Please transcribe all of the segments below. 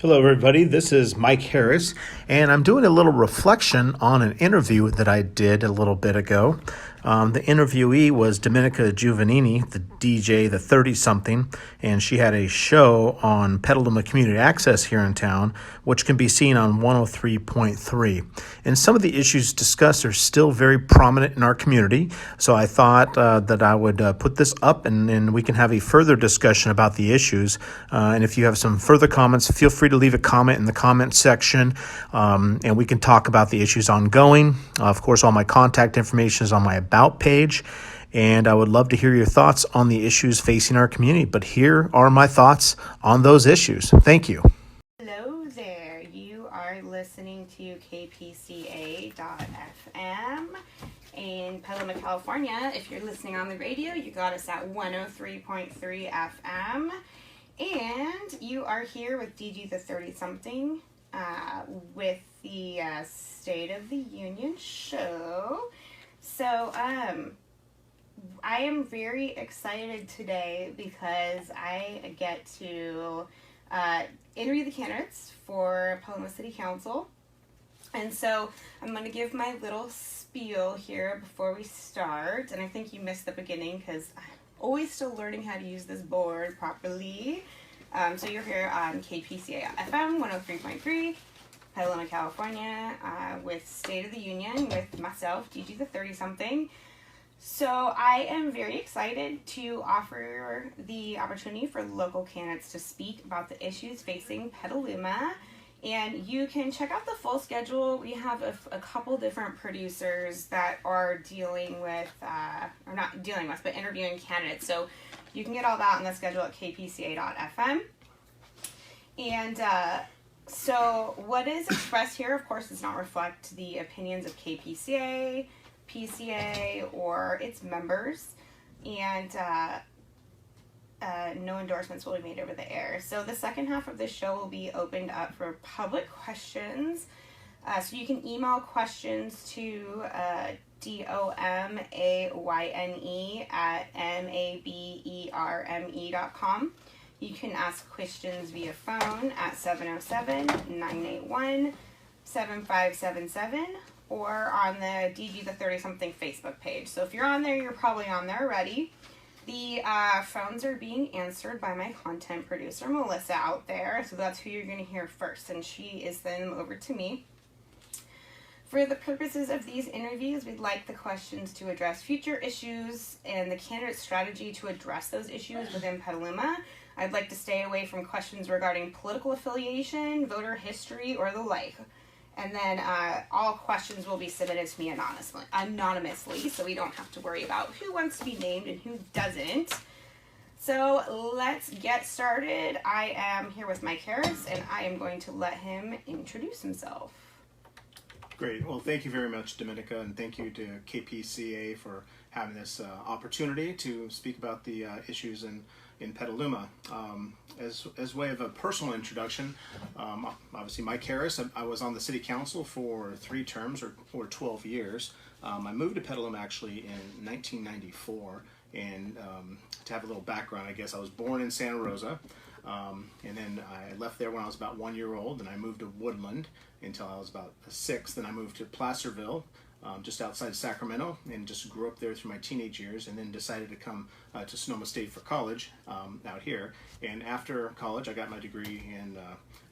Hello, everybody. This is Mike Harris, and I'm doing a little reflection on an interview that I did a little bit ago. The interviewee was Domenica Giovannini, the DJ, the 30-something, and she had a show on Petaluma Community Access here in town, which can be seen on 103.3. And some of the issues discussed are still very prominent in our community, so I thought that I would put this up and we can have a further discussion about the issues. And if you have some further comments, feel free to leave a comment in the comment section, and we can talk about the issues ongoing. Of course, all my contact information is on my About page, and I would love to hear your thoughts on the issues facing our community. But here are my thoughts on those issues. Thank you. Hello there. You are listening to KPCA.FM in Petaluma, California. If you're listening on the radio, you got us at 103.3 FM. And you are here with DG the 30-something with the State of the Union show. So, I am very excited today because I get to interview the candidates for Petaluma City Council. And so I'm going to give my little spiel here before we start. And I think you missed the beginning because I'm always still learning how to use this board properly. So you're here on KPCA FM 103.3, Petaluma, California, with State of the Union with myself, Gigi the 30-something. So I am very excited to offer the opportunity for local candidates to speak about the issues facing Petaluma. And you can check out the full schedule. We have a couple different producers that are dealing with, or not dealing with, but interviewing candidates. So you can get all that on the schedule at kpca.fm. And so what is expressed here, of course, does not reflect the opinions of KPCA, PCA, or its members. And no endorsements will be made over the air. So the second half of the show will be opened up for public questions. So you can email questions to DOMAYNE@maberme.com. You can ask questions via phone at 707-981-7577 or on the DG the 30-something Facebook page. So if you're on there, you're probably on there already. The phones are being answered by my content producer, Melissa, out there. So that's who you're going to hear first, and she is sending them over to me. For the purposes of these interviews, we'd like the questions to address future issues and the candidate's strategy to address those issues within Petaluma. I'd like to stay away from questions regarding political affiliation, voter history, or the like. And then all questions will be submitted to me anonymously, so we don't have to worry about who wants to be named and who doesn't. So let's get started. I am here with Mike Harris, and I am going to let him introduce himself. Great. Well, thank you very much, Domenica, and thank you to KPCA for having this opportunity to speak about the issues in Petaluma. As way of a personal introduction, obviously Mike Harris, I was on the city council for 3 terms or 12 years. I moved to Petaluma actually in 1994, and to have a little background, I guess I was born in Santa Rosa, and then I left there when I was about 1 year old, and I moved to Woodland until I was about 6. Then I moved to Placerville, just outside Sacramento, and just grew up there through my teenage years, and then decided to come to Sonoma State for college out here. And after college, I got my degree in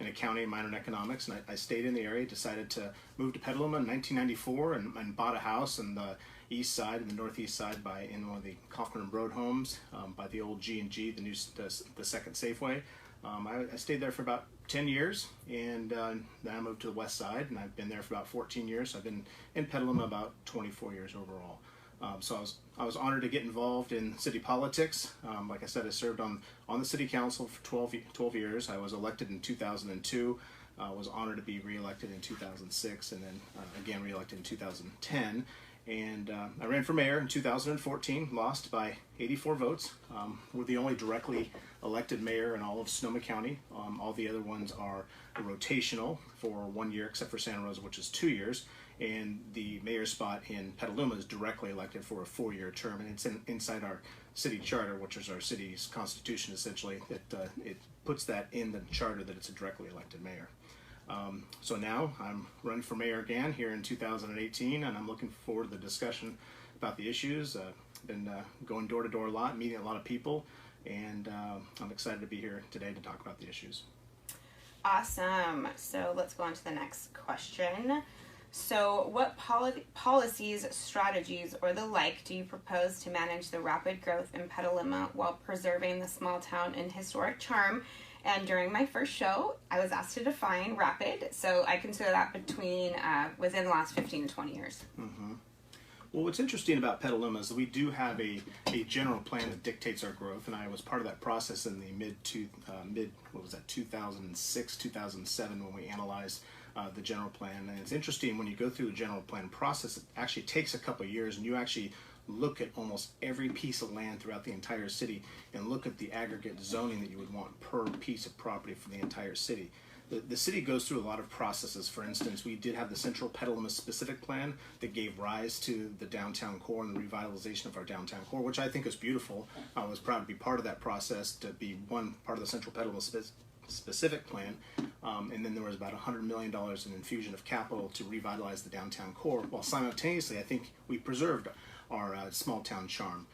accounting, minor in economics, and I stayed in the area, decided to move to Petaluma in 1994, and bought a house in the east side, in the northeast side, in one of the Kaufman Road homes by the old G&G, the second Safeway. I stayed there for about 10 years, and then I moved to the west side, and I've been there for about 14 years. So I've been in Petaluma about 24 years overall. So I was honored to get involved in city politics. Like I said, I served on the city council for 12 years. I was elected in 2002. Was honored to be reelected in 2006, and then again reelected in 2010. And I ran for mayor in 2014, lost by 84 votes. We're the only directly elected mayor in all of Sonoma County. All the other ones are rotational for 1 year, except for Santa Rosa, which is 2 years. and the mayor spot in Petaluma is directly elected for a 4-year term, and it's inside our city charter, which is our city's constitution essentially. It puts that in the charter that it's a directly elected mayor. So now I'm running for mayor again here in 2018, and I'm looking forward to the discussion about the issues. Been going door to door a lot, meeting a lot of people, and I'm excited to be here today to talk about the issues. Awesome. So let's go on to the next question. So what policies, strategies, or the like do you propose to manage the rapid growth in Petaluma while preserving the small town and historic charm? And during my first show, I was asked to define rapid, so I consider that within the last 15 to 20 years. Mm-hmm. Well, what's interesting about Petaluma is that we do have a general plan that dictates our growth, and I was part of that process in the 2006, 2007 when we analyzed the general plan. And it's interesting when you go through the general plan process, it actually takes a couple of years, and you actually look at almost every piece of land throughout the entire city and look at the aggregate zoning that you would want per piece of property for the entire city. The city goes through a lot of processes. For instance, we did have the Central Petaluma specific plan that gave rise to the downtown core and the revitalization of our downtown core, which I think is beautiful. I was proud to be part of that process, to be one part of the Central Petaluma specific plan. And then there was about $100 million in infusion of capital to revitalize the downtown core, while simultaneously I think we preserved our small town charm.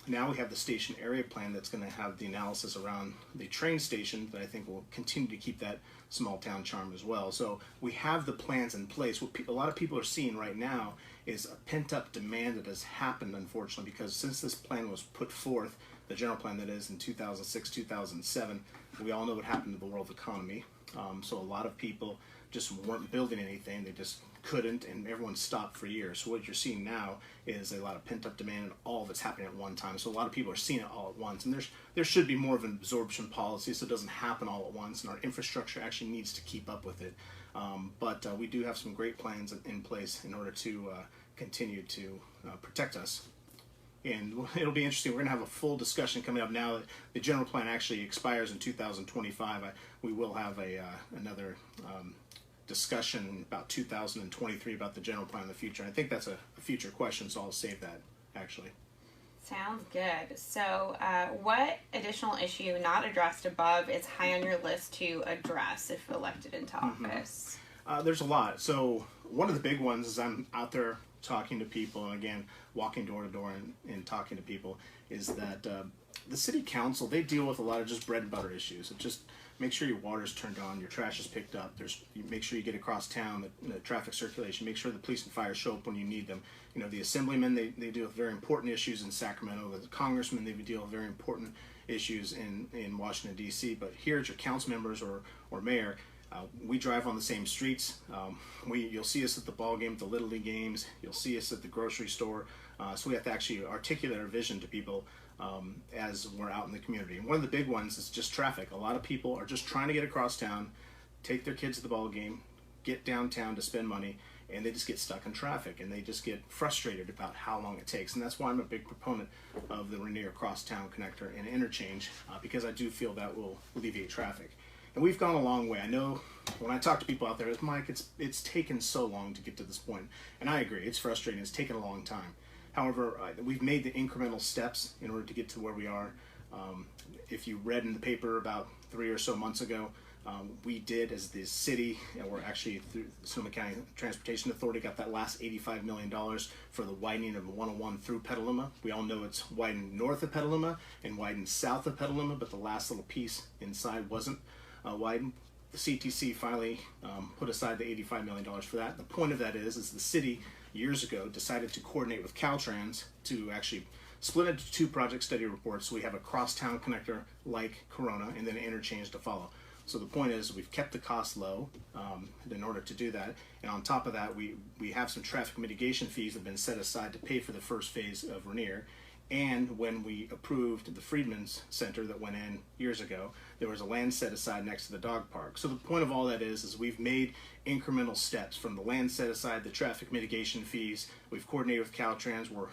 Now we have the station area plan that's going to have the analysis around the train station that I think will continue to keep that small town charm as well. So we have the plans in place. What a lot of people are seeing right now is a pent-up demand that has happened, unfortunately, because since this plan was put forth, the general plan that is in 2006, 2007, we all know what happened to the world economy. So a lot of people just weren't building anything. They just couldn't, and everyone stopped for years. So what you're seeing now is a lot of pent-up demand and all that's happening at one time. So a lot of people are seeing it all at once, and there should be more of an absorption policy so it doesn't happen all at once, and our infrastructure actually needs to keep up with it. But we do have some great plans in place in order to continue to protect us. And it'll be interesting. We're going to have a full discussion coming up now that the general plan actually expires in 2025. We will have another discussion about 2023 about the general plan in the future. I think that's a future question, so I'll save that, actually. Sounds good. So what additional issue not addressed above is high on your list to address if elected into office? There's a lot. So one of the big ones is I'm out there talking to people, and again, walking door to door and talking to people, is that the city council, they deal with a lot of just bread and butter issues. It just make sure your water's turned on, your trash is picked up, you make sure you get across town, the traffic circulation, make sure the police and fire show up when you need them. You know, the assemblymen, they deal with very important issues in Sacramento. The congressmen, they deal with very important issues in Washington, D.C. But here at your council members or mayor, we drive on the same streets. You'll see us at the ball game, the Little League games. You'll see us at the grocery store. So we have to actually articulate our vision to people as we're out in the community. And one of the big ones is just traffic. A lot of people are just trying to get across town, take their kids to the ball game, get downtown to spend money, and they just get stuck in traffic, and they just get frustrated about how long it takes. And that's why I'm a big proponent of the Rainier Crosstown Connector and interchange, because I do feel that will alleviate traffic. And we've gone a long way. I know when I talk to people out there, it's Mike, it's taken so long to get to this point. And I agree, it's frustrating, it's taken a long time. However, we've made the incremental steps in order to get to where we are. If you read in the paper about 3 or so months ago, we did, as the city, and we're actually through the Sonoma County Transportation Authority, got that last $85 million for the widening of 101 through Petaluma. We all know it's widened north of Petaluma and widened south of Petaluma, but the last little piece inside wasn't widened. The CTC finally put aside the $85 million for that. The point of that is the city years ago decided to coordinate with Caltrans to actually split into two project study reports. So we have a crosstown connector like Corona and then an interchange to follow. So the point is we've kept the cost low in order to do that. And on top of that, we have some traffic mitigation fees that have been set aside to pay for the first phase of Rainier. And when we approved the Freedman's Center that went in years ago, there was a land set aside next to the dog park. So the point of all that is we've made incremental steps from the land set aside, the traffic mitigation fees. We've coordinated with Caltrans, we're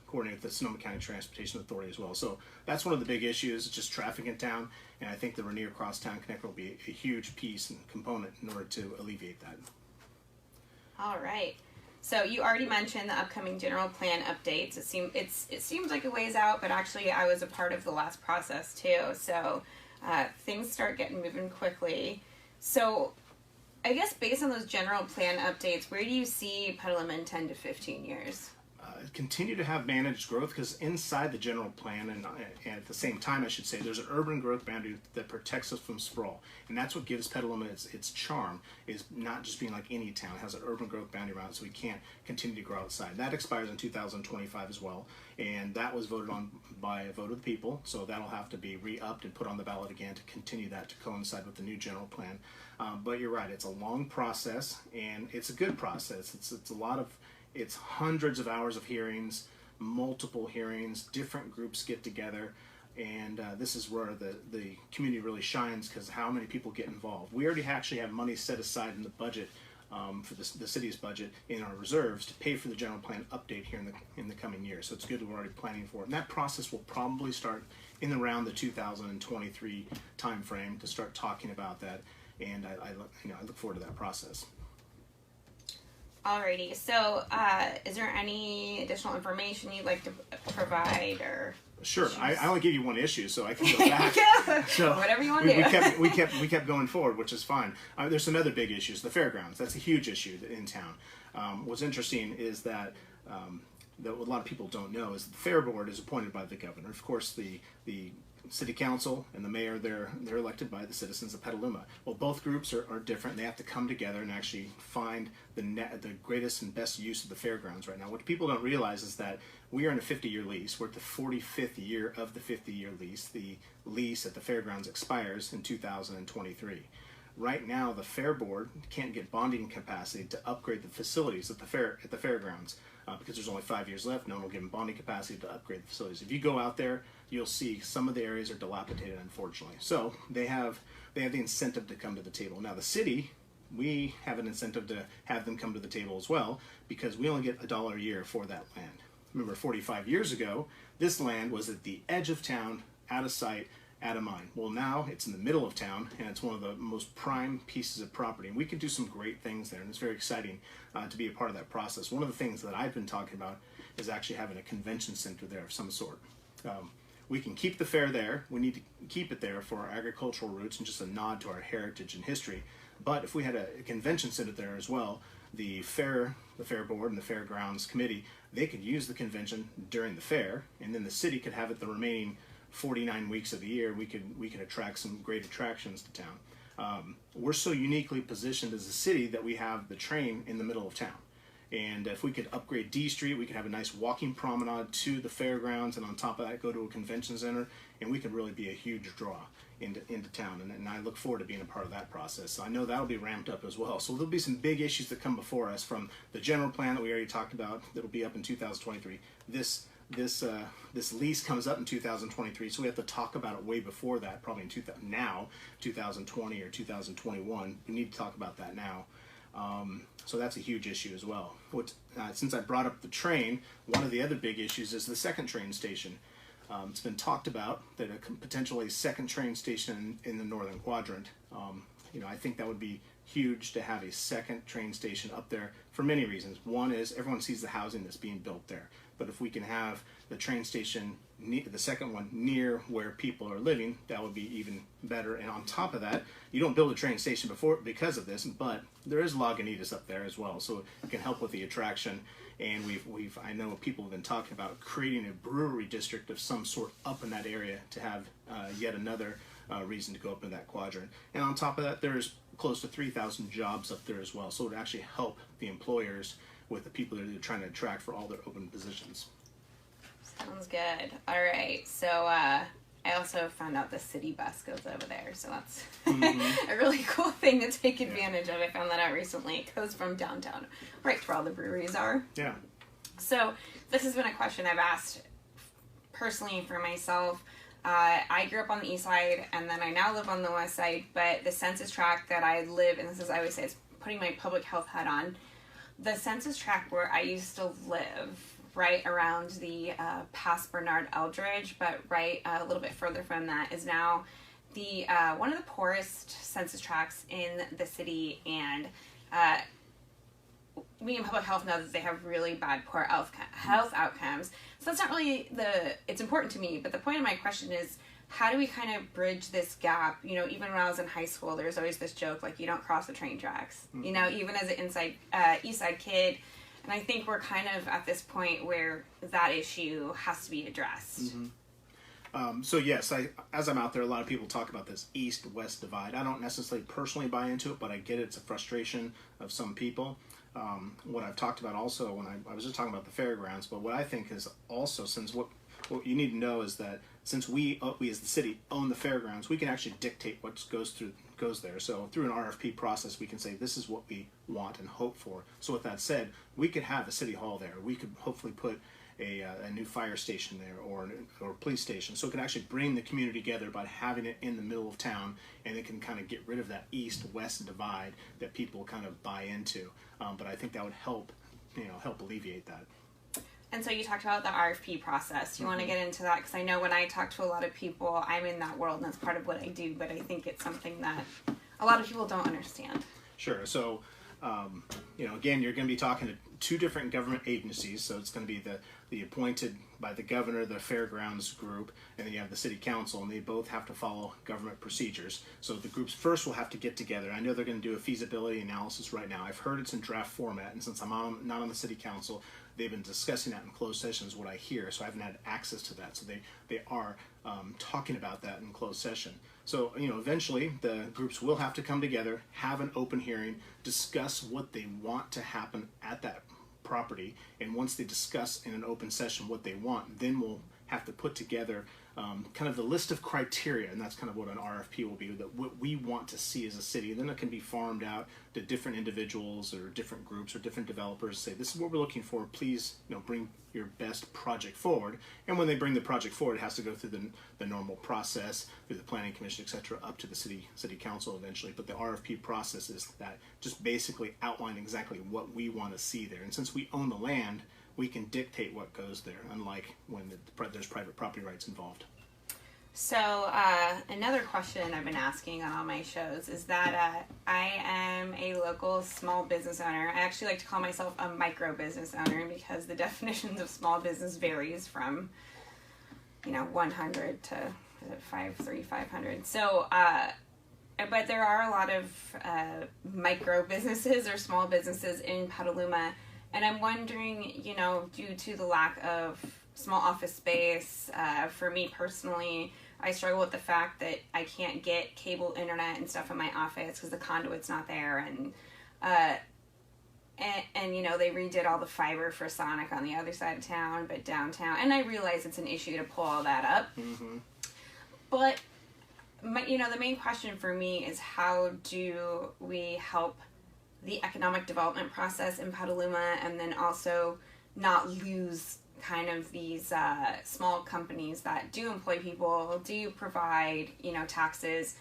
coordinating with the Sonoma County Transportation Authority as well. So that's one of the big issues, just traffic in town. And I think the Rainier Crosstown Connector will be a huge piece and component in order to alleviate that. All right. So you already mentioned the upcoming general plan updates. It seems like a ways out, but actually I was a part of the last process too. So things start getting moving quickly. So I guess based on those general plan updates, where do you see Petaluma in 10 to 15 years? Continue to have managed growth, because inside the general plan, and at the same time I should say, there's an urban growth boundary that protects us from sprawl, and that's what gives Petaluma its charm, is not just being like any town. It has an urban growth boundary around it, so we can't continue to grow outside. That expires in 2025 as well, and that was voted on by a vote of the people, so that'll have to be re-upped and put on the ballot again to continue that to coincide with the new general plan. But you're right, it's a long process, and it's a good process. It's hundreds of hours of hearings, multiple hearings, different groups get together, and this is where the community really shines, because how many people get involved. We already actually have money set aside in the budget for the city's budget in our reserves to pay for the general plan update here in the coming year. So it's good that we're already planning for it. And that process will probably start in around the 2023 timeframe to start talking about that, and I look forward to that process. Alrighty, so is there any additional information you'd like to provide, or? Sure, I only gave you one issue, so I can go back. Yeah. So whatever you want to do. We kept going forward, which is fine. There's some other big issues. The fairgrounds, that's a huge issue in town. What's interesting is that a lot of people don't know is the fair board is appointed by the governor. Of course, the city council and the mayor, they're elected by the citizens of Petaluma. Well, both groups are different. They have to come together and actually find the greatest and best use of the fairgrounds right now. What people don't realize is that we are in a 50-year lease. We're at the 45th year of the 50-year lease. The lease at the fairgrounds expires in 2023. Right now, the fair board can't get bonding capacity to upgrade the facilities at the fairgrounds. Because there's only 5 years left, no one will give them bonding capacity to upgrade the facilities. If you go out there, you'll see some of the areas are dilapidated, unfortunately. So they have the incentive to come to the table. Now the city, we have an incentive to have them come to the table as well, because we only get $1 a year for that land. Remember, 45 years ago, this land was at the edge of town, out of sight, out of mind. Well, now it's in the middle of town, and it's one of the most prime pieces of property, and we can do some great things there, and it's very exciting to be a part of that process. One of the things that I've been talking about is actually having a convention center there of some sort. We can keep the fair there. We need to keep it there for our agricultural roots and just a nod to our heritage and history. But if we had a convention center there as well, the fair board and the fairgrounds committee, they could use the convention during the fair, and then the city could have it the remaining 49 weeks of the year. We could attract some great attractions to town. We're so uniquely positioned as a city that we have the train in the middle of town. And if we could upgrade D Street, we could have a nice walking promenade to the fairgrounds, and on top of that, go to a convention center, and we could really be a huge draw into town. And I look forward to being a part of that process. So I know that'll be ramped up as well. So there'll be some big issues that come before us, from the general plan that we already talked about that'll be up in 2023. This lease comes up in 2023, so we have to talk about it way before that, probably in 2020 or 2021. We need to talk about that now. So that's a huge issue as well. Since I brought up the train, one of the other big issues is the second train station. It's been talked about that potentially a second train station in the northern quadrant. I think that would be huge to have a second train station up there for many reasons. One is everyone sees the housing that's being built there. But if we can have the train station, the second one, near where people are living, that would be even better. And on top of that, you don't build a train station because of this, but there is Lagunitas up there as well, so it can help with the attraction. And I know people have been talking about creating a brewery district of some sort up in that area to have yet another reason to go up in that quadrant. And on top of that, there's close to 3,000 jobs up there as well, so it would actually help the employers with the people that they're trying to attract for all their open positions. Sounds good. All right. So I also found out the city bus goes over there, so that's a really cool thing to take advantage of. I found that out recently. It goes from downtown right to where all the breweries are. Yeah. So this has been a question I've asked personally for myself. I grew up on the east side, and then I now live on the west side, but the census tract that I live in, this is, I always say, it's putting my public health hat on. The census tract where I used to live, right around the past Bernard Eldridge, but right a little bit further from that, is now the one of the poorest census tracts in the city. And we in public health know that they have really bad, poor health outcomes. So that's not really it's important to me, but the point of my question is, how do we kind of bridge this gap? You know, even when I was in high school, there's always this joke, like, you don't cross the train tracks, you know, even as an East Side kid. And I think we're kind of at this point where that issue has to be addressed. So yes, as I'm out there, a lot of people talk about this East-West divide. I don't necessarily personally buy into it, but I get it. It's a frustration of some people. What I've talked about also, when I was just talking about the fairgrounds, but what I think is also, since what you need to know is that since we as the city own the fairgrounds, we can actually dictate what goes there. So through an RFP process, we can say this is what we want and hope for. So with that said, we could have a city hall there. We could hopefully put a new fire station there or a police station. So it can actually bring the community together by having it in the middle of town, and it can kind of get rid of that east-west divide that people kind of buy into. But I think that would help alleviate that. And so you talked about the RFP process. You want to get into that? Because I know when I talk to a lot of people, I'm in that world and that's part of what I do, but I think it's something that a lot of people don't understand. Sure. So, again, you're going to be talking to two different government agencies. So it's going to be the appointed by the governor, the fairgrounds group, and then you have the city council, and they both have to follow government procedures. So the groups first will have to get together. I know they're going to do a feasibility analysis right now. I've heard it's in draft format, and since I'm not on the city council, they've been discussing that in closed sessions, what I hear, so I haven't had access to that. So they are talking about that in closed session. So, eventually the groups will have to come together, have an open hearing, discuss what they want to happen at that property, and once they discuss in an open session what they want, then we'll have to put together kind of the list of criteria, and that's kind of what an RFP will be, that what we want to see as a city, and then it can be farmed out to different individuals or different groups or different developers. Say, this is what we're looking for, please bring your best project forward. And when they bring the project forward, it has to go through the normal process, through the planning commission, etc., up to the city council eventually. But the RFP process is that, just basically outline exactly what we want to see there. And since we own the land, we can dictate what goes there, unlike when there's private property rights involved. So another question I've been asking on all my shows is that I am a local small business owner. I actually like to call myself a micro business owner because the definitions of small business varies from 100 to 500. So but there are a lot of micro businesses or small businesses in Petaluma. And I'm wondering, due to the lack of small office space, for me personally, I struggle with the fact that I can't get cable internet and stuff in my office because the conduit's not there. And they redid all the fiber for Sonic on the other side of town, but downtown. And I realize it's an issue to pull all that up. Mm-hmm. But, the main question for me is, how do we help the economic development process in Petaluma, and then also not lose kind of these small companies that do employ people, do provide, taxes,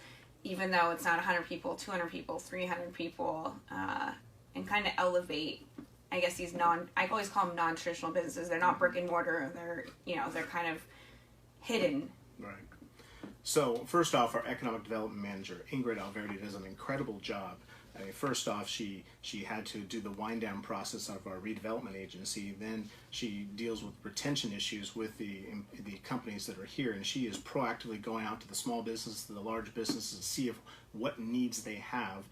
even though it's not 100 people, 200 people, 300 people, and kind of elevate, I guess, these I always call them non-traditional businesses. They're not brick and mortar. They're, they're kind of hidden. Right. So first off, our economic development manager, Ingrid Alverdi, does an incredible job. First off, she had to do the wind down process of our redevelopment agency. Then she deals with retention issues with the companies that are here, and she is proactively going out to the small businesses, to the large businesses, to see what needs they have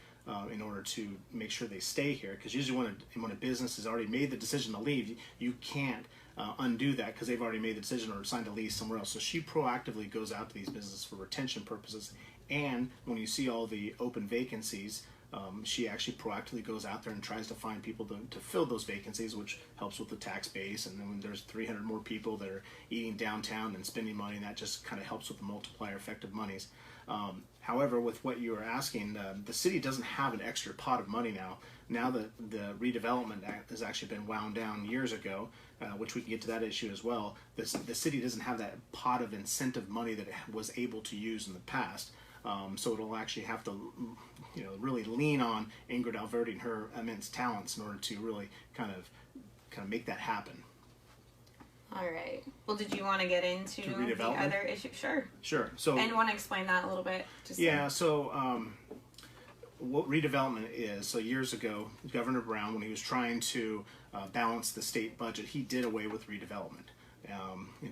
in order to make sure they stay here. Because usually when a business has already made the decision to leave, you can't undo that because they've already made the decision or signed a lease somewhere else. So she proactively goes out to these businesses for retention purposes. And when you see all the open vacancies, she actually proactively goes out there and tries to find people to fill those vacancies, which helps with the tax base. And then when there's 300 more people that are eating downtown and spending money, that just kind of helps with the multiplier effect of monies. However, with what you were asking, the city doesn't have an extra pot of money now. Now that the redevelopment act has actually been wound down years ago, which we can get to that issue as well, the city doesn't have that pot of incentive money that it was able to use in the past. So it'll actually have to, really lean on Ingrid Alverdi and her immense talents in order to really kind of make that happen. All right. Well, did you want to get into the other issue? Sure. Sure. So, and want to explain that a little bit? So what redevelopment is, so years ago, Governor Brown, when he was trying to balance the state budget, he did away with redevelopment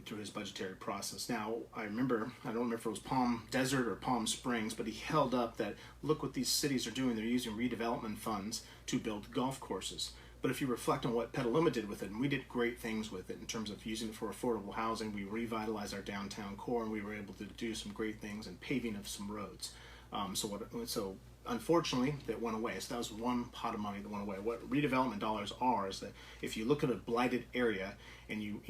through his budgetary process. Now, I don't remember if it was Palm Desert or Palm Springs, but he held up that, look what these cities are doing. They're using redevelopment funds to build golf courses. But if you reflect on what Petaluma did with it, and we did great things with it in terms of using it for affordable housing, we revitalized our downtown core, and we were able to do some great things and paving of some roads. So unfortunately, that went away. So that was one pot of money that went away. What redevelopment dollars are is that if you look at a blighted area and you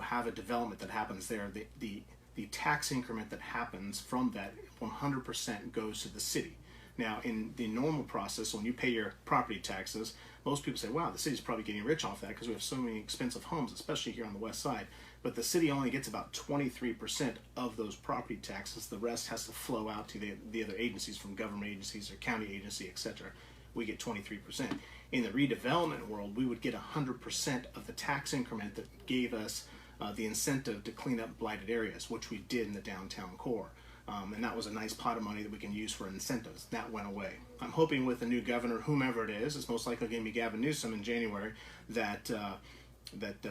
have a development that happens there, the tax increment that happens from that 100% goes to the city. Now, in the normal process, when you pay your property taxes, most people say, wow, the city's probably getting rich off that because we have so many expensive homes, especially here on the west side. But the city only gets about 23% of those property taxes. The rest has to flow out to the other agencies, from government agencies or county agency, etc. We get 23%. In the redevelopment world, we would get 100% of the tax increment that gave us the incentive to clean up blighted areas, which we did in the downtown core. And that was a nice pot of money that we can use for incentives. That went away. I'm hoping with the new governor, whomever it is, it's most likely going to be Gavin Newsom in January, that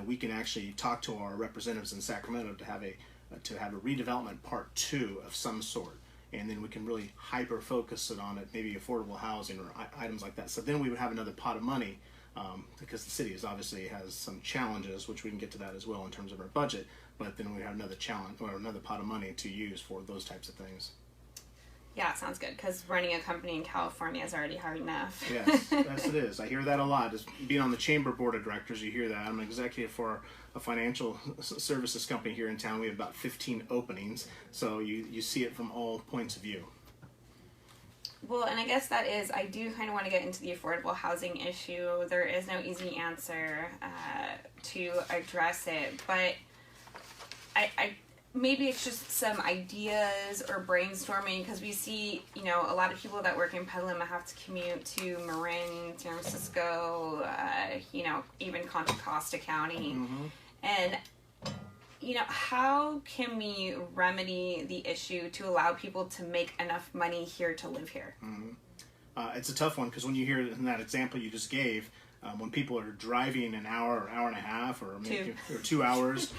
we can actually talk to our representatives in Sacramento to have a redevelopment part 2 of some sort, and then we can really hyper focus it on it, maybe affordable housing or items like that. So then we would have another pot of money, because the city obviously has some challenges, which we can get to that as well in terms of our budget. But then we have another challenge or another pot of money to use for those types of things. Yeah, it sounds good, because running a company in California is already hard enough. Yes, yes it is. I hear that a lot. Just being on the chamber board of directors, you hear that. I'm an executive for a financial services company here in town. We have about 15 openings, so you see it from all points of view. Well, and I guess I do kind of want to get into the affordable housing issue. There is no easy answer to address it, but I maybe it's just some ideas or brainstorming, because we see, a lot of people that work in Petaluma have to commute to Marin, San Francisco, even Contra Costa County. Mm-hmm. And, how can we remedy the issue to allow people to make enough money here to live here? Mm-hmm. It's a tough one, because when you hear in that example you just gave, when people are driving an hour or hour and a half or maybe 2 hours,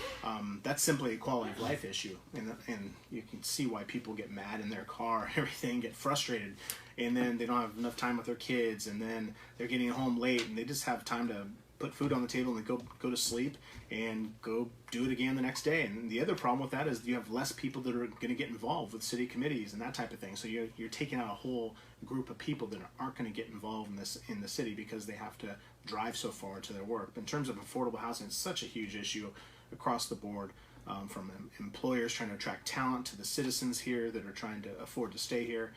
that's simply a quality of life issue. And you can see why people get mad in their car, everything, get frustrated. And then they don't have enough time with their kids, and then they're getting home late, and they just have time to put food on the table and go to sleep and go do it again the next day. And the other problem with that is you have less people that are going to get involved with city committees and that type of thing. So you're taking out a whole group of people that aren't going to get involved in the city because they have to drive so far to their work. But in terms of affordable housing, it's such a huge issue across the board, from employers trying to attract talent to the citizens here that are trying to afford to stay here.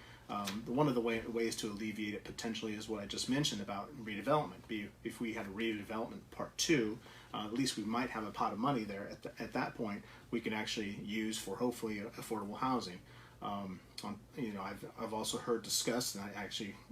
One of the ways to alleviate it potentially is what I just mentioned about redevelopment. If we had a redevelopment part 2, at least we might have a pot of money there at that point we can actually use for hopefully affordable housing. I've also heard discussed, and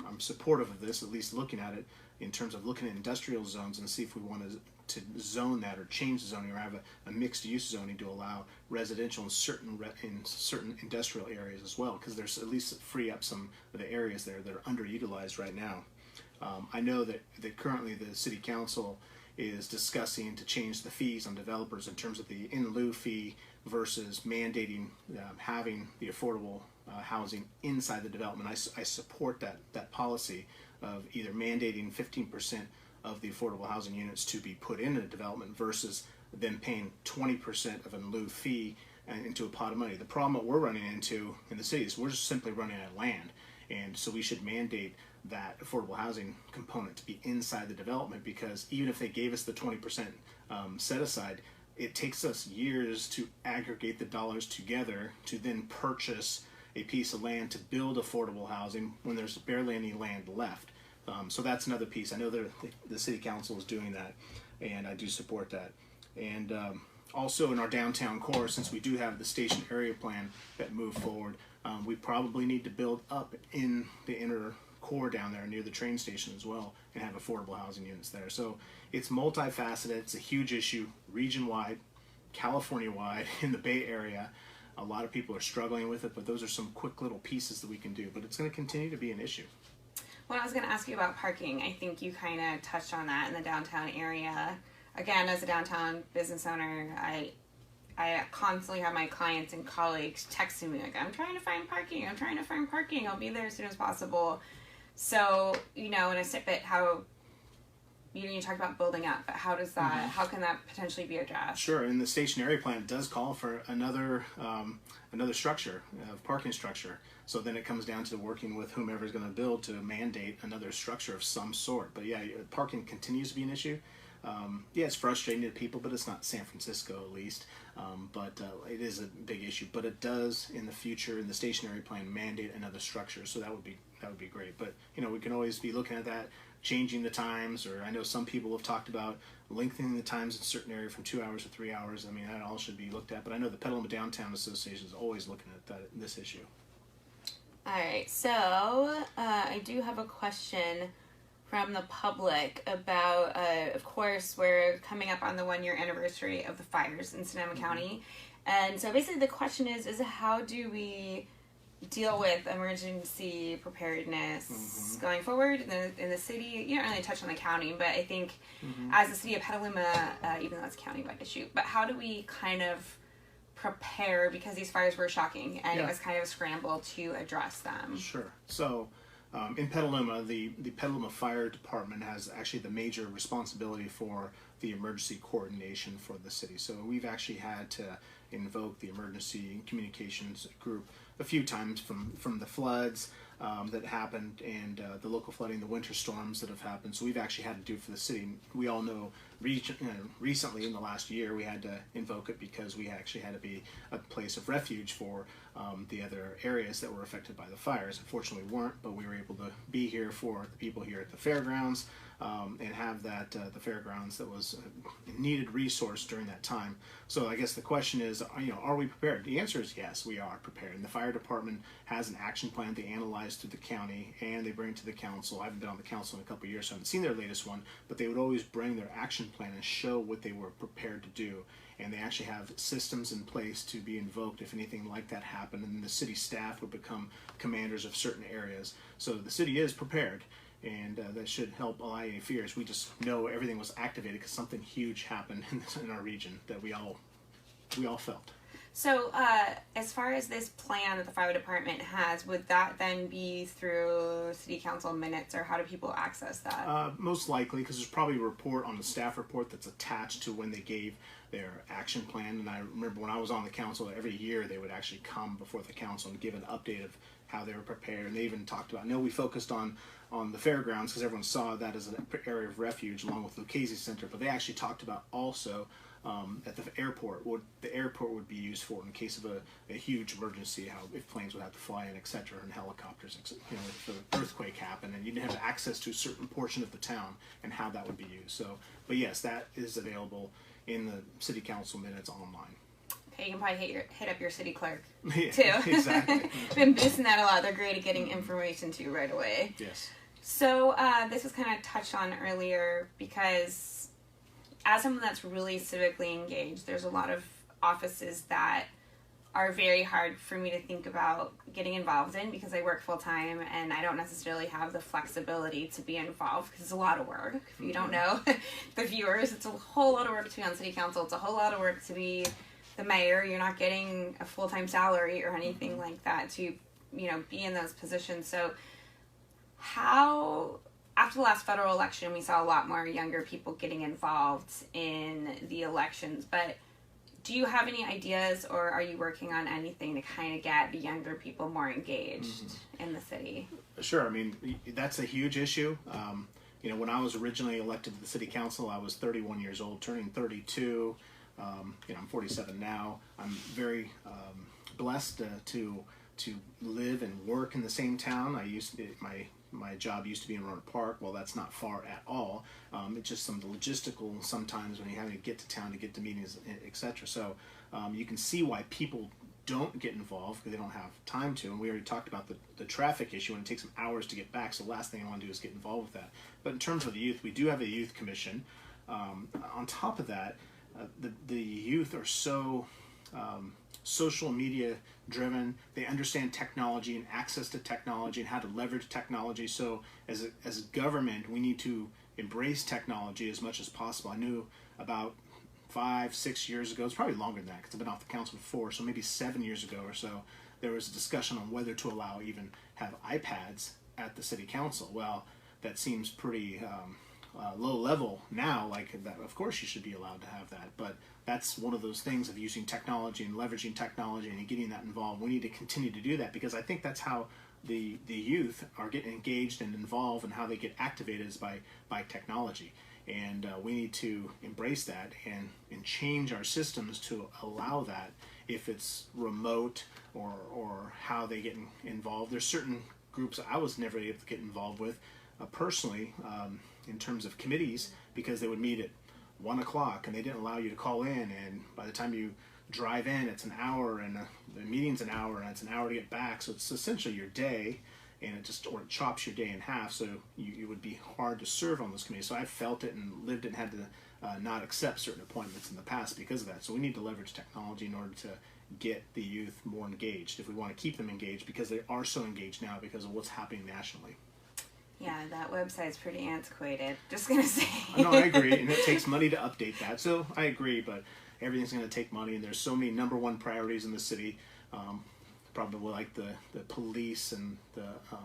I'm supportive of this, at least looking at it in terms of looking at industrial zones and see if we want to zone that or change the zoning or have a mixed use zoning to allow residential in certain industrial areas as well, because there's at least free up some of the areas there that are underutilized right now. I know that currently the city council is discussing to change the fees on developers in terms of the in lieu fee versus mandating having the affordable housing inside the development. I support that policy of either mandating 15% of the affordable housing units to be put in a development versus them paying 20% of an in lieu fee into a pot of money. The problem that we're running into in the city is we're just simply running out of land, and so we should mandate that affordable housing component to be inside the development, because even if they gave us the 20% set aside, it takes us years to aggregate the dollars together to then purchase a piece of land to build affordable housing when there's barely any land left. So that's another piece. I know the city council is doing that, and I do support that. And also in our downtown core, since we do have the station area plan that moved forward, we probably need to build up in the inner core down there near the train station as well and have affordable housing units there. So it's multifaceted. It's a huge issue, region-wide, California-wide, in the Bay Area. A lot of people are struggling with it, but those are some quick little pieces that we can do. But it's going to continue to be an issue. Well, I was going to ask you about parking. I think you kind of touched on that in the downtown area. Again, as a downtown business owner, I constantly have my clients and colleagues texting me like, I'm trying to find parking. I'll be there as soon as possible. So, in a snippet, how you talk about building up, but how does that, how can that potentially be addressed? Sure, and the stationary plan does call for another structure, parking structure. So then it comes down to working with whomever is going to build to mandate another structure of some sort. But yeah, parking continues to be an issue. It's frustrating to people, but it's not San Francisco at least. But it is a big issue. But it does in the future in the stationary plan mandate another structure. So that would be great. But we can always be looking at that, changing the times, or I know some people have talked about lengthening the times in certain area from 2 hours to 3 hours. I mean, that all should be looked at. But I know the Petaluma Downtown Association is always looking at this issue. All right, so I do have a question from the public about, of course, we're coming up on the 1-year anniversary of the fires in Sonoma County. And so basically the question is how do we deal with emergency preparedness going forward in the city? You don't really touch on the county, but I think as the city of Petaluma, even though it's a county-wide issue, but how do we kind of prepare, because these fires were shocking and it was kind of a scramble to address them? Sure. So in Petaluma, the Petaluma Fire Department has actually the major responsibility for the emergency coordination for the city. So we've actually had to invoke the emergency communications group a few times from the floods that happened and the local flooding, the winter storms that have happened. So we've actually had to do it for the city. We all know recently in the last year we had to invoke it because we actually had to be a place of refuge for the other areas that were affected by the fires. Unfortunately we weren't, but we were able to be here for the people here at the fairgrounds and have that the fairgrounds that was a needed resource during that time. So I guess the question is, are we prepared? The answer is yes, we are prepared. And the fire department has an action plan they analyze through the county and they bring it to the council. I haven't been on the council in a couple of years, so I haven't seen their latest one, but they would always bring their action plan and show what they were prepared to do. And they actually have systems in place to be invoked if anything like that happened, and the city staff would become commanders of certain areas. So the city is prepared, and that should help allay any fears. We just know everything was activated because something huge happened in our region that we all felt. So as far as this plan that the fire department has, would that then be through city council minutes, or how do people access that? Most likely, because there's probably a report on the staff report that's attached to when they gave their action plan. And I remember when I was on the council, every year they would actually come before the council and give an update of how they were prepared. And they even talked about, we focused on the fairgrounds because everyone saw that as an area of refuge along with Lucchese Center, but they actually talked about also at the airport, what the airport would be used for in case of a huge emergency, how if planes would have to fly in, etc., and helicopters, if an earthquake happened and you didn't have access to a certain portion of the town and how that would be used. So, but yes, that is available in the city council minutes online. Okay, you can probably hit up your city clerk Yeah, too. exactly. Been boosting that a lot. They're great at getting information to you right away. Yes. So this was kind of touched on earlier because as someone that's really civically engaged, there's a lot of offices that are very hard for me to think about getting involved in because I work full time and I don't necessarily have the flexibility to be involved because it's a lot of work. If you don't know, the viewers, it's a whole lot of work to be on city council. It's a whole lot of work to be the mayor. You're not getting a full-time salary or anything like that to, be in those positions. So how, after the last federal election, we saw a lot more younger people getting involved in the elections, but do you have any ideas or are you working on anything to kind of get the younger people more engaged in the city? Sure. I mean, that's a huge issue. When I was originally elected to the city council, I was 31 years old, turning 32. I'm 47 now. I'm very blessed to live and work in the same town. My job used to be in Roanoke Park. Well, that's not far at all. It's just some logistical sometimes when you're having to get to town to get to meetings, etc. So you can see why people don't get involved because they don't have time to. And we already talked about the traffic issue, and it takes them hours to get back. So the last thing I want to do is get involved with that. But in terms of the youth, we do have a youth commission. On top of that, the youth are so social media driven. They understand technology and access to technology and how to leverage technology. So as a government, we need to embrace technology as much as possible. I knew about 5-6 years ago, it's probably longer than that because I've been off the council for 4, so maybe 7 years ago or so, there was a discussion on whether to allow even have iPads at the city council. Well, that seems pretty low level now, like that. Of course you should be allowed to have that, but that's one of those things of using technology and leveraging technology and getting that involved. We need to continue to do that because I think that's how the youth are getting engaged and involved, and how they get activated is by technology. And we need to embrace that and change our systems to allow that, if it's remote or how they get involved. There's certain groups I was never able to get involved with personally, in terms of committees, because they would meet at 1 o'clock and they didn't allow you to call in, and by the time you drive in it's an hour, and the meeting's an hour, and it's an hour to get back, so it's essentially your day, and it chops your day in half, so you would be hard to serve on those committees. So I felt it and lived it and had to not accept certain appointments in the past because of that. So we need to leverage technology in order to get the youth more engaged if we want to keep them engaged, because they are so engaged now because of what's happening nationally. Yeah, that website's pretty antiquated. Just gonna say. No, I agree, and it takes money to update that. So I agree, but everything's going to take money, and there's so many number one priorities in the city. Probably like the police and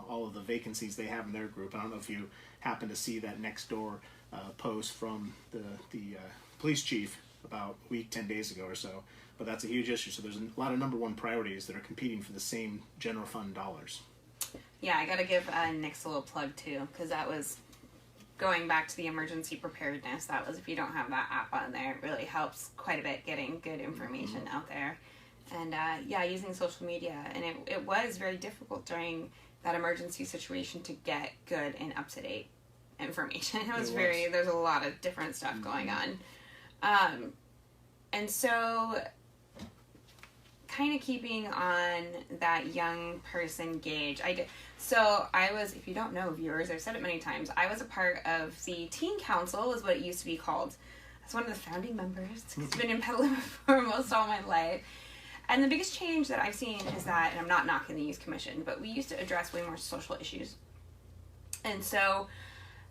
all of the vacancies they have in their group. I don't know if you happen to see that next door post from the police chief about a week, 10 days ago or so. But that's a huge issue. So there's a lot of number one priorities that are competing for the same general fund dollars. Yeah, I got to give Nick's a little plug too, because that was going back to the emergency preparedness. That was, if you don't have that app on there, it really helps quite a bit getting good information out there. And yeah, using social media. And it was very difficult during that emergency situation to get good and up-to-date information. There's a lot of different stuff going on. And so, kind of keeping on that young person gauge, so I was, if you don't know, viewers, I've said it many times, I was a part of the Teen Council, is what it used to be called. I was one of the founding members. It's been in Petaluma for most all my life. And the biggest change that I've seen is that, and I'm not knocking the Youth Commission, but we used to address way more social issues. And so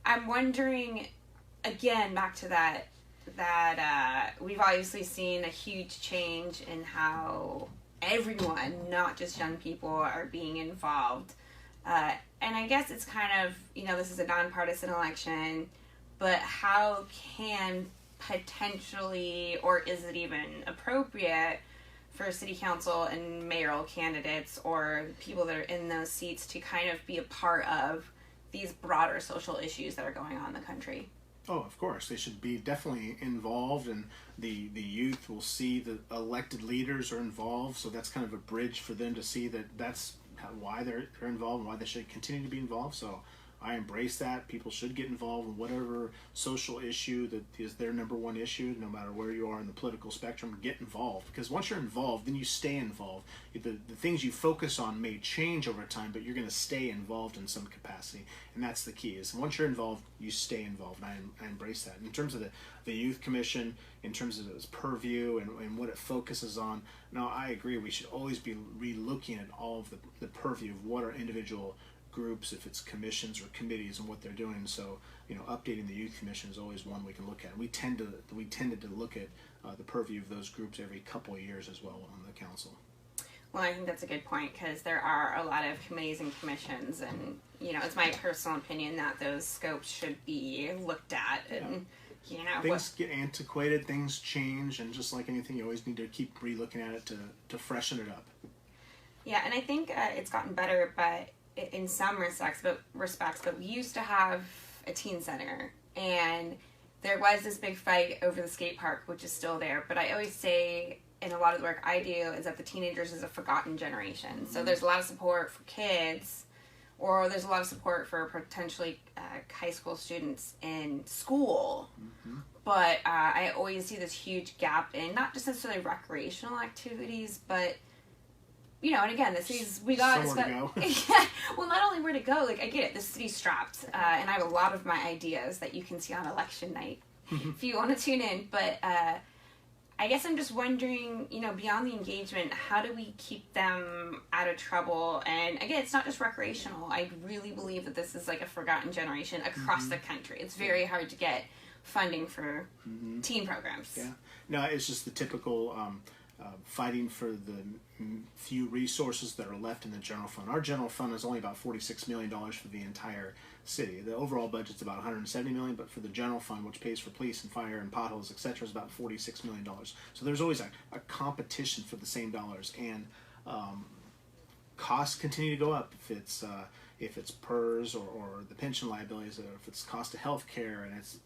I'm wondering, again, back to that we've obviously seen a huge change in how everyone, not just young people, are being involved. And I guess it's kind of, this is a nonpartisan election, but how can potentially, or is it even appropriate for city council and mayoral candidates or people that are in those seats to kind of be a part of these broader social issues that are going on in the country? Oh, of course. They should be definitely involved, and the youth will see the elected leaders are involved, so that's kind of a bridge for them to see that that's why they're involved and why they should continue to be involved. So I embrace that. People should get involved in whatever social issue that is their number one issue, no matter where you are in the political spectrum. Get involved, because once you're involved, then you stay involved. The things you focus on may change over time, but you're going to stay involved in some capacity, and that's the key. Is once you're involved, you stay involved, and I embrace that. In terms of the Youth Commission, in terms of its purview and what it focuses on, no, I agree. We should always be re-looking at all of the purview of what our individual groups, if it's commissions or committees, and what they're doing. So updating the Youth Commission is always one we can look at. We tended to look at the purview of those groups every couple of years as well on the council. Well, I think that's a good point, because there are a lot of committees and commissions, and it's my personal opinion that those scopes should be looked at. And things get antiquated, things change, and just like anything, you always need to keep re-looking at it to freshen it up. Yeah, and I think it's gotten better, but in some respects, but we used to have a teen center, and there was this big fight over the skate park, which is still there. But I always say, in a lot of the work I do, is that the teenagers is a forgotten generation. Mm-hmm. So there's a lot of support for kids, or there's a lot of support for potentially high school students in school. Mm-hmm. But I always see this huge gap in not just necessarily recreational activities, but and again, the city's, we got somewhere to go. Yeah, well, not only where to go, like, I get it, the city's strapped, and I have a lot of my ideas that you can see on election night if you want to tune in, but I guess I'm just wondering, beyond the engagement, how do we keep them out of trouble? And again, it's not just recreational. I really believe that this is like a forgotten generation across the country. It's very hard to get funding for teen programs. Yeah. No, it's just the typical fighting for the few resources that are left in the general fund. Our general fund is only about $46 million for the entire city. The overall budget's about $170 million, but for the general fund, which pays for police and fire and potholes, etc., is about $46 million. So there's always a competition for the same dollars, and costs continue to go up. If it's PERS or the pension liabilities, or if it's cost of health care, and it's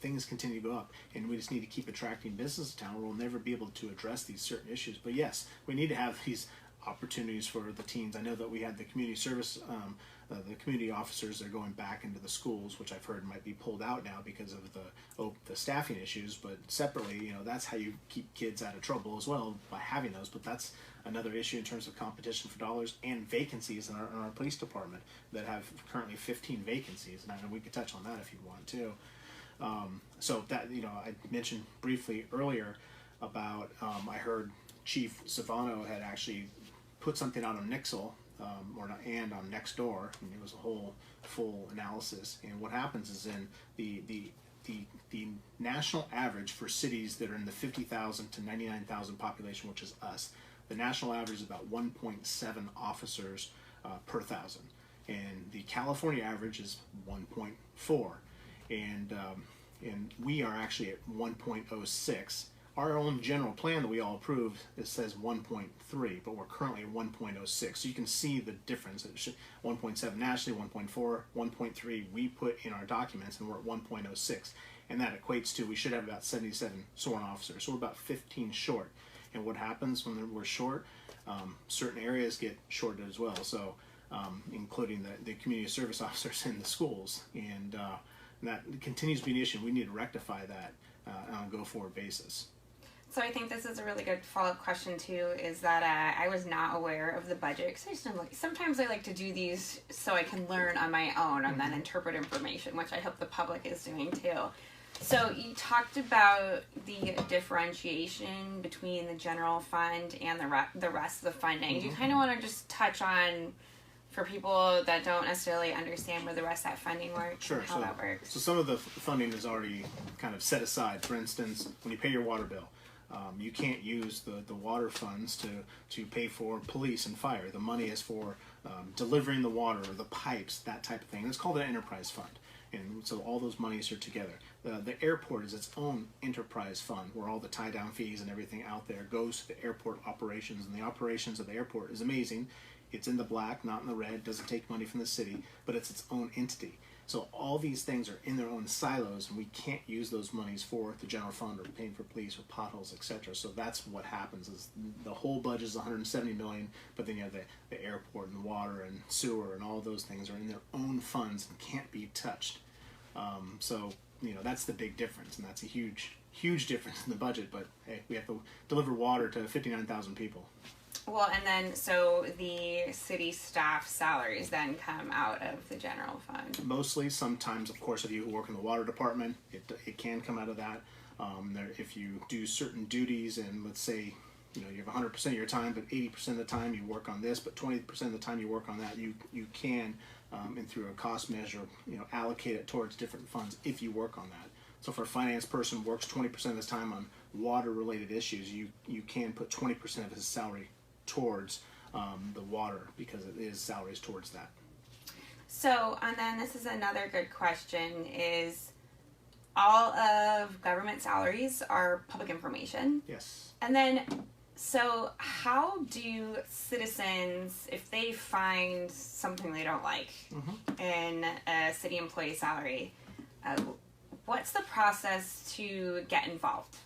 things continue to go up, and we just need to keep attracting business to town, or we'll never be able to address these certain issues. But yes, we need to have these opportunities for the teens. I know that we had the community service, the community officers that are going back into the schools, which I've heard might be pulled out now because of the staffing issues. But separately, that's how you keep kids out of trouble as well, by having those. But that's another issue in terms of competition for dollars and vacancies in our police department that have currently 15 vacancies, and I know we could touch on that if you want to. So that I mentioned briefly earlier about I heard Chief Savano had actually put something out on Nixle and on Nextdoor, and it was a whole full analysis. And what happens is in the national average for cities that are in the 50,000 to 99,000 population, which is us, the national average is about 1.7 officers per thousand, and the California average is 1.4, and we are actually at 1.06. Our own general plan that we all approved, it says 1.3, but we're currently at 1.06. So you can see the difference. 1.7 nationally, 1.4, 1.3 we put in our documents, and we're at 1.06. And that equates to we should have about 77 sworn officers. So we're about 15 short. And what happens when we're short? Certain areas get shorted as well. So including the community service officers in the schools. And that continues to be an issue. We need to rectify that on a go-forward basis. So I think this is a really good follow-up question too, is that I was not aware of the budget, because sometimes I like to do these so I can learn on my own and then interpret information, which I hope the public is doing too. So you talked about the differentiation between the general fund and the rest of the funding. Do you kind of want to just touch on, for people that don't necessarily understand where the rest of that funding works, sure, and how that works? So some of the funding is already kind of set aside. For instance, when you pay your water bill, you can't use the water funds to pay for police and fire. The money is for delivering the water, or the pipes, that type of thing. And it's called an enterprise fund. And so all those monies are together. The airport is its own enterprise fund, where all the tie-down fees and everything out there goes to the airport operations. And the operations of the airport is amazing. It's in the black, not in the red. Doesn't take money from the city, but it's its own entity. So all these things are in their own silos, and we can't use those monies for the general fund or paying for police or potholes, etc. So that's what happens. Is the whole budget is $170 million, but then you have the airport and water and sewer and all those things are in their own funds and can't be touched. So that's the big difference, and that's a huge difference in the budget. But hey, we have to deliver water to 59,000 people. Well, and then so the city staff salaries then come out of the general fund. Mostly, sometimes, of course, if you work in the water department, it can come out of that. If you do certain duties, and let's say you have 100% of your time, but 80% of the time you work on this, but 20% of the time you work on that, you can, and through a cost measure, allocate it towards different funds if you work on that. So if a finance person works 20% of his time on water-related issues, you can put 20% of his salary towards the water, because it is salaries towards that. So, and then this is another good question, is all of government salaries are public information. Yes. And then, so how do citizens, if they find something they don't like in a city employee salary, what's the process to get involved?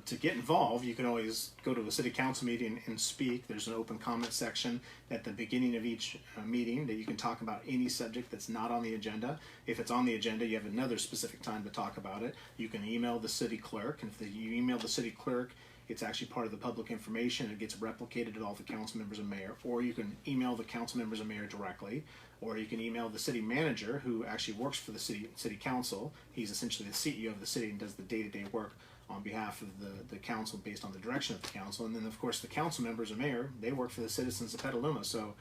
To get involved, you can always go to a city council meeting and speak. There's an open comment section at the beginning of each meeting that you can talk about any subject that's not on the agenda. If it's on the agenda, you have another specific time to talk about it. You can email the city clerk, and if you email the city clerk, it's actually part of the public information. It gets replicated to all the council members and mayor. Or you can email the council members and mayor directly. Or you can email the city manager, who actually works for the city council. He's essentially the CEO of the city and does the day-to-day work on behalf of the council based on the direction of the council. And then, of course, the council members or mayor, they work for the citizens of Petaluma. So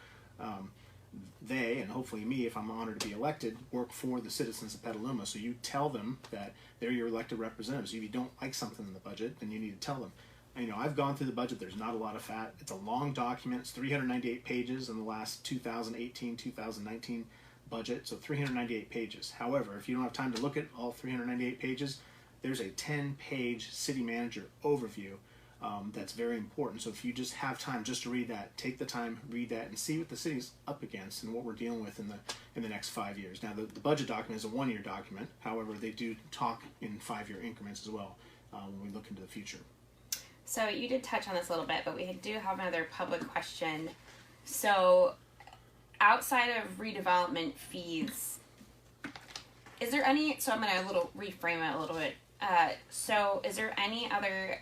they, and hopefully me, if I'm honored to be elected, work for the citizens of Petaluma. So you tell them that they're your elected representatives. If you don't like something in the budget, then you need to tell them. You know, I've gone through the budget. There's not a lot of fat. It's a long document. It's 398 pages in the last 2018-2019 budget. So 398 pages. However, if you don't have time to look at all 398 pages, there's a 10-page city manager overview that's very important. So if you just have time just to read that, take the time, read that, and see what the city's up against and what we're dealing with in the next 5 years. Now, the budget document is a one-year document. However, they do talk in 5-year increments as well when we look into the future. So you did touch on this a little bit, but we do have another public question. So outside of redevelopment fees, is there any, so I'm going to reframe it a little bit. So is there any other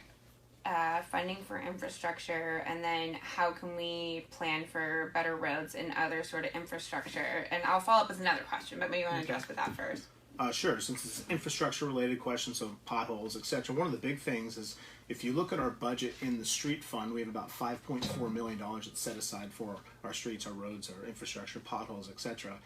funding for infrastructure, and then how can we plan for better roads and other sort of infrastructure? And I'll follow up with another question, but maybe you want to address with that first. Sure. Since it's an infrastructure-related question, so potholes, etc. One of the big things is if you look at our budget in the street fund, we have about $5.4 million that's set aside for our streets, our roads, our infrastructure, potholes, etc.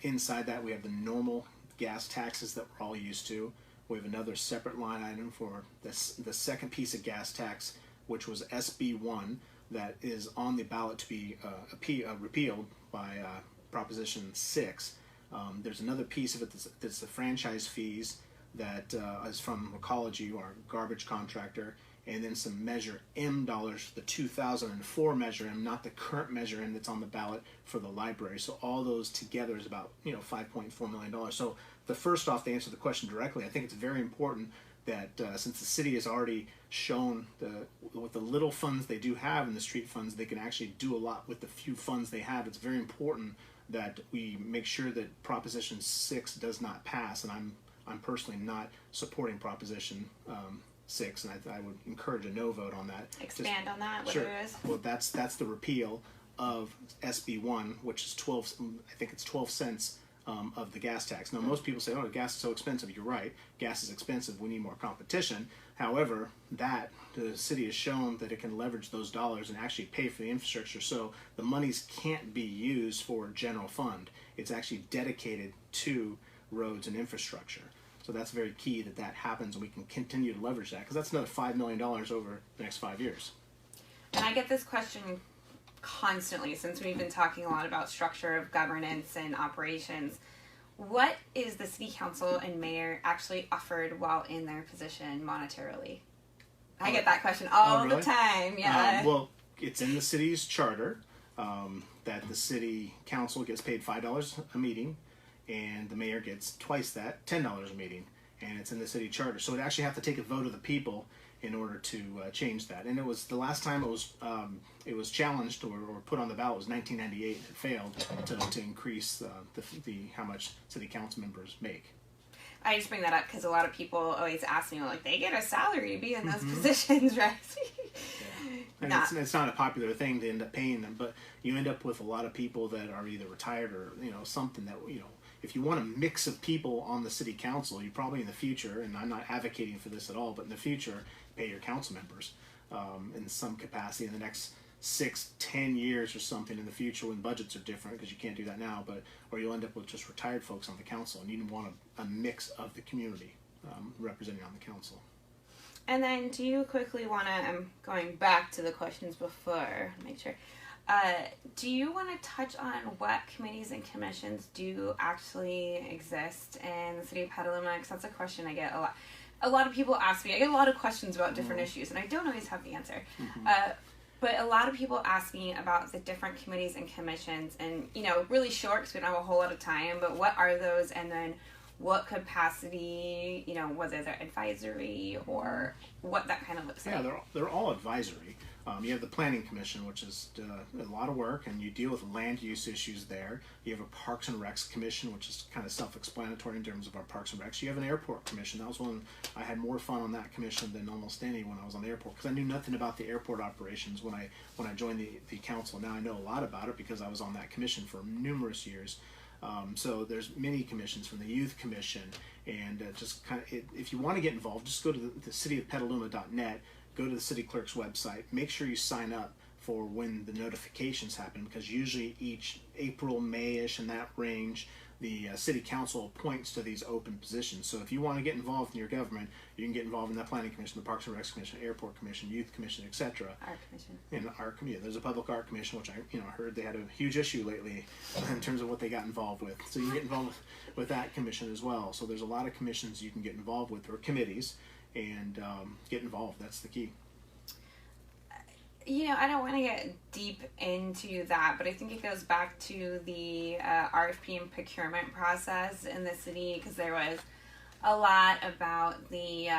Inside that, we have the normal gas taxes that we're all used to. We have another separate line item for the second piece of gas tax, which was SB1, that is on the ballot to be repealed by Proposition 6. There's another piece of it that's the franchise fees that is from Ecology, our garbage contractor, and then some Measure M dollars, the 2004 Measure M, not the current Measure M that's on the ballot for the library. So all those together is about $5.4 million. So the first off, to answer the question directly, I think it's very important that since the city has already shown with the little funds they do have in the street funds, they can actually do a lot with the few funds they have. It's very important that we make sure that Proposition 6 does not pass, and I'm personally not supporting Proposition 6, and I would encourage a no vote on that. Expand on that, what sure. it is. Well, that's the repeal of SB1, which is 12 cents of the gas tax. Now, most people say, "Oh, gas is so expensive." You're right. Gas is expensive. We need more competition. However, the city has shown that it can leverage those dollars and actually pay for the infrastructure. So the monies can't be used for general fund. It's actually dedicated to roads and infrastructure. So that's very key that happens, and we can continue to leverage that, because that's another $5 million over the next 5 years. And I get this question constantly since we've been talking a lot about structure of governance and operations. What is the city council and mayor actually offered while in their position monetarily? I get that question all the time. Yeah. Well, it's in the city's charter that the city council gets paid $5 a meeting, and the mayor gets twice that, $10 a meeting, and it's in the city charter. So it actually have to take a vote of the people in order to change that. And it was the last time it was challenged or put on the ballot was 1998. It failed to increase the how much city council members make. I just bring that up because a lot of people always ask me, like, they get a salary to be in those positions, right? And it's not a popular thing to end up paying them, but you end up with a lot of people that are either retired or something that if you want a mix of people on the city council, you probably in the future, and I'm not advocating for this at all, but in the future, pay your council members in some capacity in the next 6-10 years or something in the future when budgets are different, because you can't do that now, or you'll end up with just retired folks on the council, and you want a mix of the community representing on the council. And then do you quickly want to, I'm going back to the questions before, make sure, do you want to touch on what committees and commissions do actually exist in the city of Petaluma? Because that's a question I get a lot. A lot of people ask me, I get a lot of questions about different issues, and I don't always have the answer. But a lot of people ask me about the different committees and commissions, and, really short because we don't have a whole lot of time, but what are those, and then what capacity, whether they're advisory or what that kind of looks like. Yeah, they're all advisory. You have the Planning Commission, which is a lot of work, and you deal with land use issues there. You have a Parks and Recs Commission, which is kind of self-explanatory in terms of our Parks and Recs. You have an Airport Commission. That was one I had more fun on that commission than almost any when I was on the airport, because I knew nothing about the airport operations when I joined the council. Now I know a lot about it because I was on that commission for numerous years. So there's many commissions, from the Youth Commission, and just kind of, if you want to get involved, just go to the cityofpetaluma.net, go to the city clerk's website, make sure you sign up for when the notifications happen, because usually each April, May-ish, in that range, the city council appoints to these open positions. So if you want to get involved in your government, you can get involved in the Planning Commission, the Parks and Recs Commission, Airport Commission, Youth Commission, etc. Art Commission. And Art Commission. There's a Public Art Commission, which I heard they had a huge issue lately in terms of what they got involved with. So you can get involved with that commission as well. So there's a lot of commissions you can get involved with, or committees, and get involved. That's the key. I don't want to get deep into that, but I think it goes back to the RFP and procurement process in the city, because there was a lot about the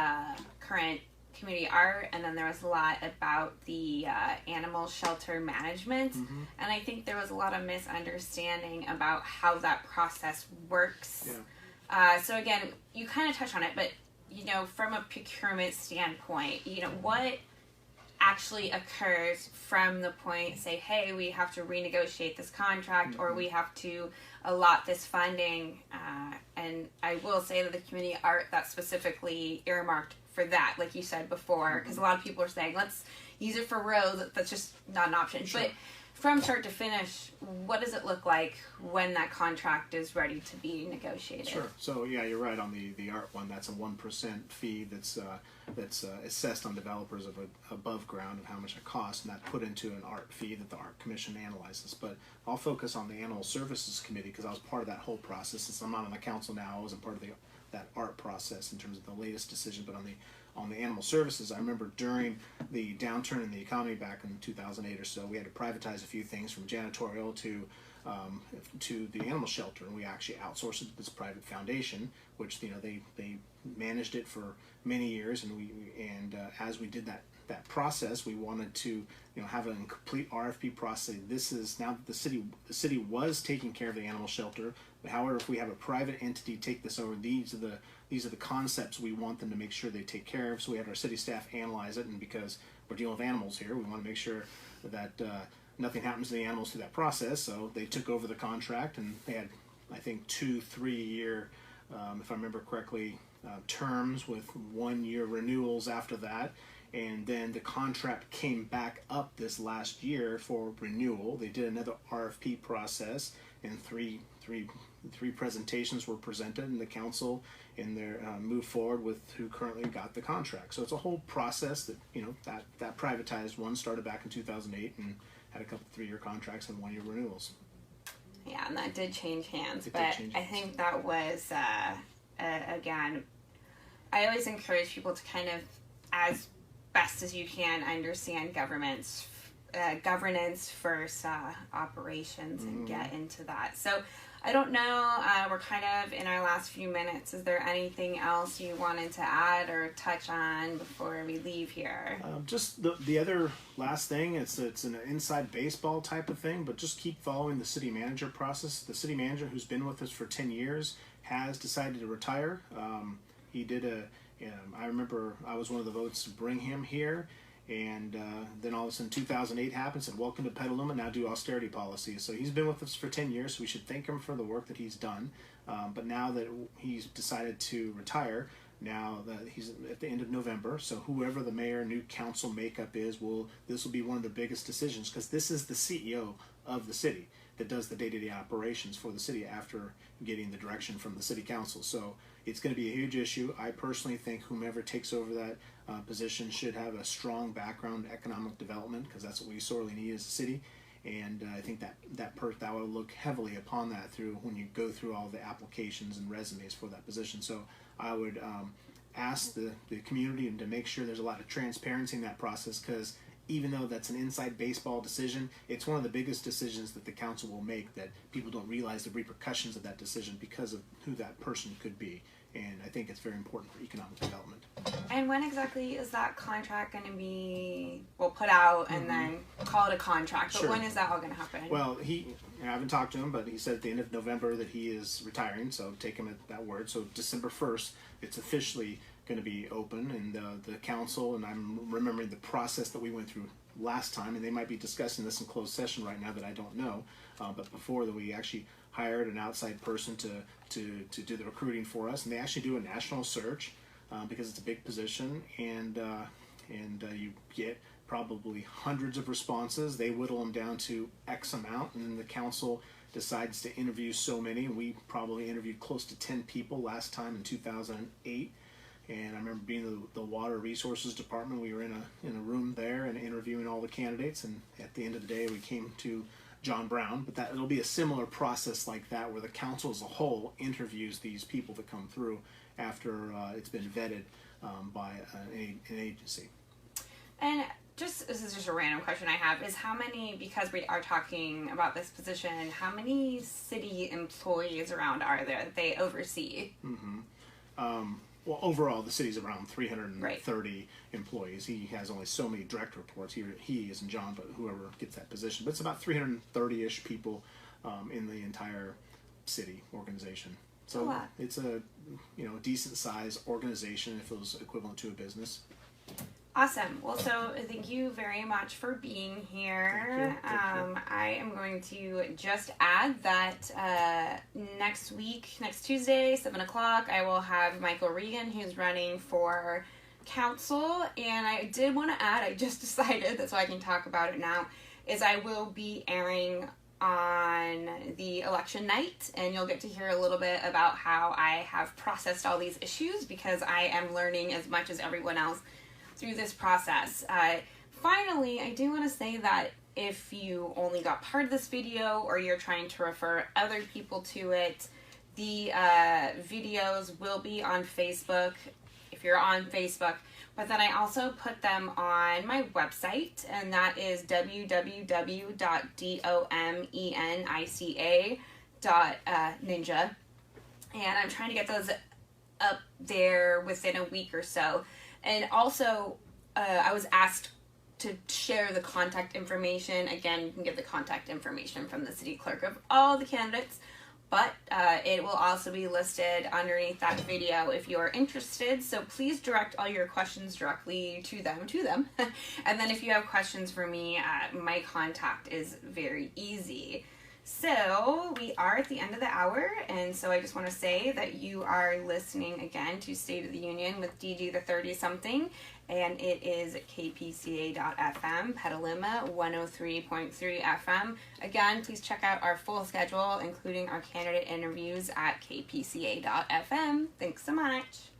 current community art, and then there was a lot about the animal shelter management. Mm-hmm. And I think there was a lot of misunderstanding about how that process works. Yeah. So again, you kind of touch on it, but from a procurement standpoint, what actually occurs from the point, say, hey, we have to renegotiate this contract, mm-hmm. or we have to allot this funding, and I will say that the community art, that's specifically earmarked for that, like you said before, because mm-hmm. a lot of people are saying, let's use it for roads. That's just not an option. Sure. But from start to finish, what does it look like when that contract is ready to be negotiated? Sure. So yeah, you're right on the art one. That's a 1% fee that's assessed on developers of above ground of how much it costs, and that's put into an art fee that the Art Commission analyzes. But I'll focus on the Animal Services Committee, because I was part of that whole process. Since I'm not on the council now, I wasn't part of that art process in terms of the latest decision. But on the animal services, I remember during the downturn in the economy back in 2008 or so, we had to privatize a few things, from janitorial to the animal shelter, and we actually outsourced it to this private foundation, which they managed it for many years, and as we did that process, we wanted to have a complete RFP process. This is now that the city was taking care of the animal shelter, but however, if we have a private entity take this over, these are the concepts we want them to make sure they take care of. So we had our city staff analyze it, and because we're dealing with animals here, we want to make sure that nothing happens to the animals through that process. So they took over the contract, and they had, I think, 2-3 year, if I remember correctly, terms with 1 year renewals after that. And then the contract came back up this last year for renewal. They did another RFP process, and three presentations were presented, and the council and their moved forward with who currently got the contract. So it's a whole process that privatized one started back in 2008 and had a couple 3-year contracts and 1-year renewals. Yeah, and that did change hands, I think that was again, I always encourage people to kind of, as best as you can, understand governance first, operations, and get into that. So I don't know, we're kind of in our last few minutes. Is there anything else you wanted to add or touch on before we leave here? Just the other last thing, it's an inside baseball type of thing, but just keep following the city manager process. The city manager, who's been with us for 10 years, has decided to retire. He did I remember I was one of the votes to bring him here, and then all of a sudden 2008 happened, said, welcome to Petaluma, now do austerity policies. So he's been with us for 10 years, so we should thank him for the work that he's done. But now that he's decided to retire, now that he's at the end of November, so whoever the mayor, new council makeup is, this will be one of the biggest decisions, because this is the CEO of the city that does the day-to-day operations for the city after getting the direction from the city council. So it's going to be a huge issue. I personally think whomever takes over that position should have a strong background in economic development, because that's what we sorely need as a city. And I think that will look heavily upon that through when you go through all the applications and resumes for that position. So I would ask the community to make sure there's a lot of transparency in that process, because even though that's an inside baseball decision, it's one of the biggest decisions that the council will make, that people don't realize the repercussions of that decision because of who that person could be. And I think it's very important for economic development. And when exactly is that contract going to be put out, and then call it a contract? But Sure. When is that all going to happen? Well, I haven't talked to him, but he said at the end of November that he is retiring, so take him at that word. So December 1st, it's officially going to be open, and the council, and I'm remembering the process that we went through last time, and they might be discussing this in closed session right now that I don't know, but before that we actually hired an outside person to do the recruiting for us, and they actually do a national search because it's a big position, and you get probably hundreds of responses. They whittle them down to X amount, and then the council decides to interview so many. We probably interviewed close to 10 people last time in 2008. And I remember being in the Water Resources Department. We were in a room there and interviewing all the candidates. And at the end of the day, we came to John Brown. But it'll be a similar process like that, where the council as a whole interviews these people that come through after it's been vetted by an agency. And this is just a random question I have, is how many, because we are talking about this position, how many city employees around are there that they oversee? Well, overall, the city's around 330 employees. He has only so many direct reports. He isn't John, but whoever gets that position. But it's about 330-ish people in the entire city organization. So it's a decent size organization if it was equivalent to a business. Awesome. Well, so thank you very much for being here. Thank you. I am going to just add that next Tuesday, 7 o'clock, I will have Michael Regan, who's running for council. And I did want to add, I just decided, that's why I can talk about it now, is I will be airing on the election night, and you'll get to hear a little bit about how I have processed all these issues, because I am learning as much as everyone else through this process. Finally, I do want to say that if you only got part of this video, or you're trying to refer other people to it, the videos will be on Facebook if you're on Facebook, but then I also put them on my website, and that is www.domenica.ninja, and I'm trying to get those up there within a week or so. And also, I was asked to share the contact information. Again, you can get the contact information from the city clerk of all the candidates, but it will also be listed underneath that video if you're interested. So please direct all your questions directly to them. And then if you have questions for me, my contact is very easy. So we are at the end of the hour, and so I just want to say that you are listening again to State of the Union with DG the 30-something, and it is KPCA.FM, Petaluma 103.3 FM. Again, please check out our full schedule, including our candidate interviews at KPCA.FM. Thanks so much.